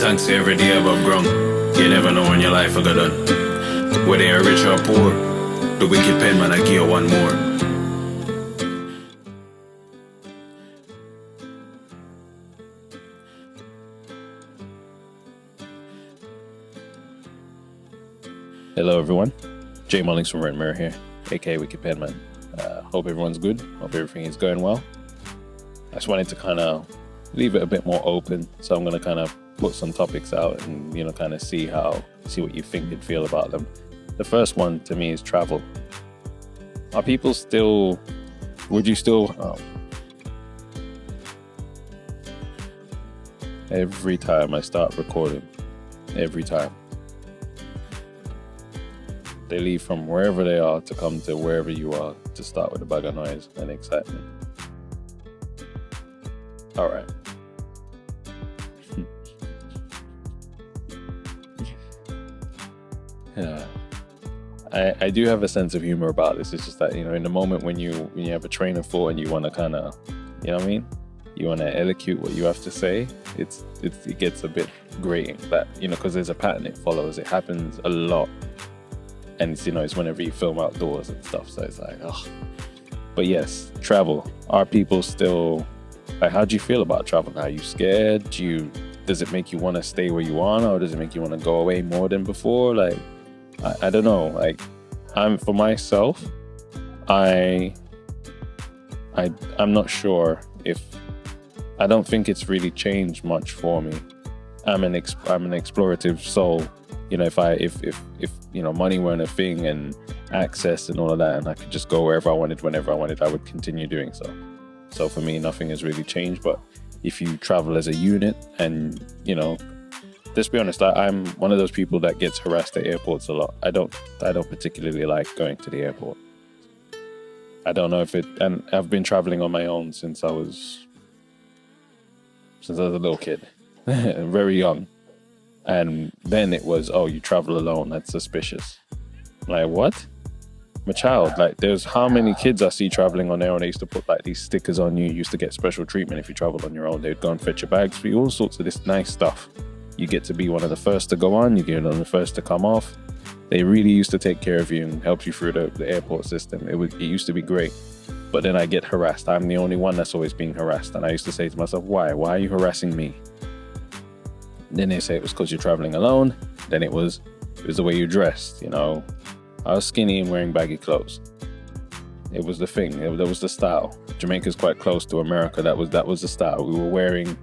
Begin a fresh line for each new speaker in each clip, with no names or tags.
Thanks to every day above ground. You never know when your life will go done. Whether you're rich or poor, the wicked penman I give you one more.
Hello everyone, Jay Mullings from Red Mirror here, AKA Wicked Penman. Hope everyone's good, hope everything is going well. I just wanted to kind of leave it a bit more open, so I'm going to kind of put some topics out and, kind of see what you think and feel about them. The first one to me is travel. Are people still, every time I start recording, every time, they leave from wherever they are to come to wherever you are to start with a bag of noise and excitement. All right. Yeah. I do have a sense of humor about this. It's just that, in the moment when you have a train of thought and you want to kind of, you want to elocute what you have to say, it gets a bit grating. That, because there's a pattern it follows. It happens a lot. And it's whenever you film outdoors and stuff, so it's like, oh. But yes, travel. Are people still, how do you feel about travel? Are you scared? Does it make you want to stay where you are now, or does it make you want to go away more than before? I don't know. For myself, I'm not sure I don't think it's really changed much for me. I'm an explorative soul. If money weren't a thing and access and all of that, and I could just go wherever I wanted, whenever I wanted, I would continue doing so. So for me, nothing has really changed. But if you travel as a unit and, let's be honest, I'm one of those people that gets harassed at airports a lot. I don't particularly like going to the airport. I don't know and I've been traveling on my own since I was a little kid, very young. And then it was, oh, you travel alone, that's suspicious. Like, what? I'm a child. There's how many kids I see traveling on their own. They used to put these stickers on you. You used to get special treatment if you traveled on your own. They'd go and fetch your bags for you, all sorts of this nice stuff. You get to be one of the first to go on. You get one of the first to come off. They really used to take care of you and help you through the airport system. It used to be great. But then I get harassed. I'm the only one that's always being harassed. And I used to say to myself, why? Why are you harassing me? Then they say it was because you're traveling alone. Then it was the way you dressed, I was skinny and wearing baggy clothes. It was the thing. That was the style. Jamaica's quite close to America. That was the style. We were wearing,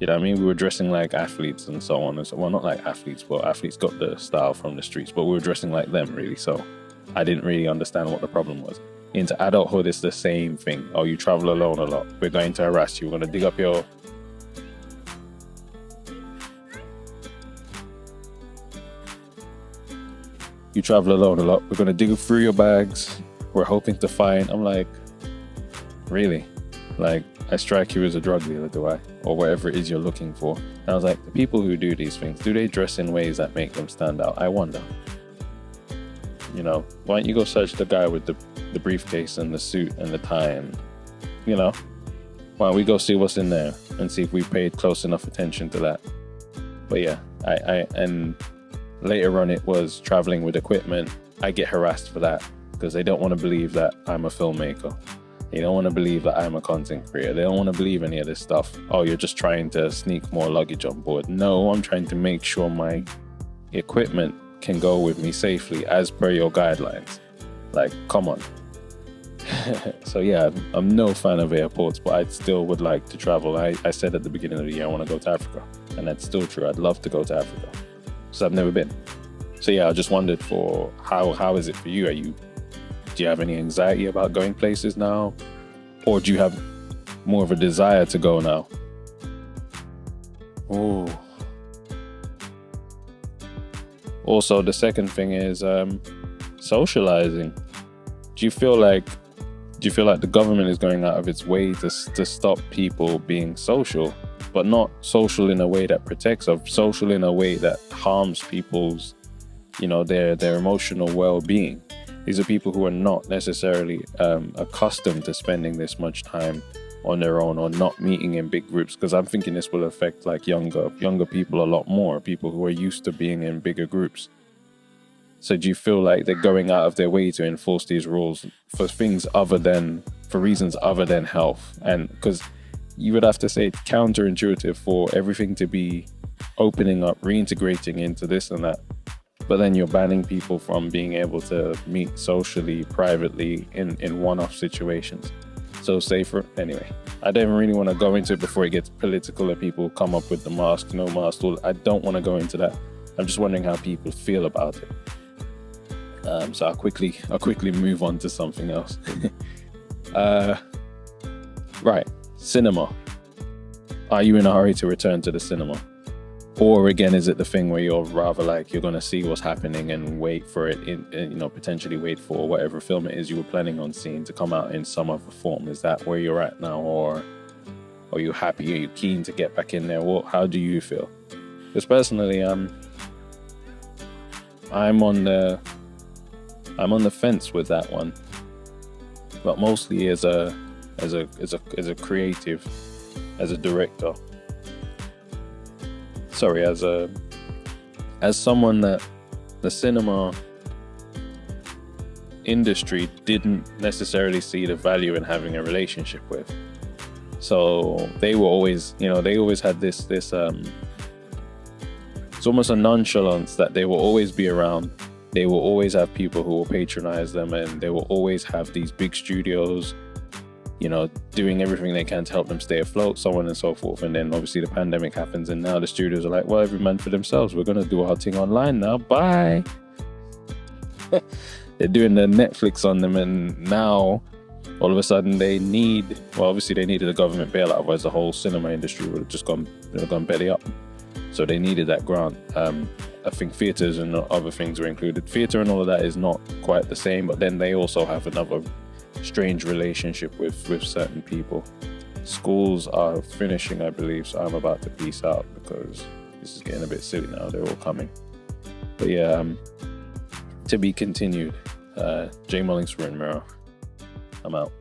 we were dressing like athletes and so on and so on. Well, not like athletes. Well, athletes got the style from the streets, but we were dressing like them, really. So I didn't really understand what the problem was. Into adulthood, it's the same thing. Oh, you travel alone a lot. We're going to harass you. We're going to dig up your... You travel alone a lot. We're going to dig through your bags. We're hoping to find... I'm like, really? I strike you as a drug dealer, do I? Or whatever it is you're looking for. And I was like, the people who do these things, do they dress in ways that make them stand out? I wonder. Why don't you go search the guy with the briefcase and the suit and the tie and, why don't we go see what's in there and see if we paid close enough attention to that? But yeah, and later on it was traveling with equipment. I get harassed for that because they don't want to believe that I'm a filmmaker. They don't want to believe that I'm a content creator. They don't want to believe any of this stuff. Oh, you're just trying to sneak more luggage on board. No, I'm trying to make sure my equipment can go with me safely as per your guidelines. Come on. So yeah, I'm no fan of airports, but I still would like to travel. I said at the beginning of the year I want to go to Africa, and that's still true. I'd love to go to Africa because I've never been. So yeah, I just wondered for how is it for you? Do you have any anxiety about going places now, or do you have more of a desire to go now? Ooh. Also, the second thing is socializing. Do you feel like the government is going out of its way to stop people being social, but not social in a way that protects, or social in a way that harms people's, their emotional well-being? These are people who are not necessarily accustomed to spending this much time on their own or not meeting in big groups? Because I'm thinking this will affect like younger people a lot more, people who are used to being in bigger groups. So do you feel like they're going out of their way to enforce these rules for reasons other than health? And because you would have to say it's counterintuitive for everything to be opening up, reintegrating into this and that, but then you're banning people from being able to meet socially, privately in one-off situations. So anyway, I don't really want to go into it before it gets political and people come up with the mask, no mask. I don't want to go into that. I'm just wondering how people feel about it. So I'll quickly move on to something else. Right, cinema. Are you in a hurry to return to the cinema? Or again, is it the thing where you're rather like you're going to see what's happening and wait for it, potentially wait for whatever film it is you were planning on seeing to come out in some other form? Is that where you're at now, or are you happy? Are you keen to get back in there? How do you feel? Because personally, I'm on the fence with that one, but mostly as a creative, as a director. Sorry, as someone that the cinema industry didn't necessarily see the value in having a relationship with. So they were always, they always had this it's almost a nonchalance that they will always be around. They will always have people who will patronize them, and they will always have these big studios, doing everything they can to help them stay afloat, so on and so forth. And then obviously the pandemic happens, and now the studios are like, well, every man for themselves. We're going to do our thing online now. Bye. They're doing the Netflix on them, and now all of a sudden obviously they needed a government bailout, otherwise the whole cinema industry would have just gone belly up. So they needed that grant. I think theatres and other things were included. Theatre and all of that is not quite the same, but then they also have another strange relationship with certain people. Schools are finishing, I believe, so I'm about to peace out because this is getting a bit silly now. They're all coming. But yeah, to be continued. J Mullings for In Mirror. I'm out.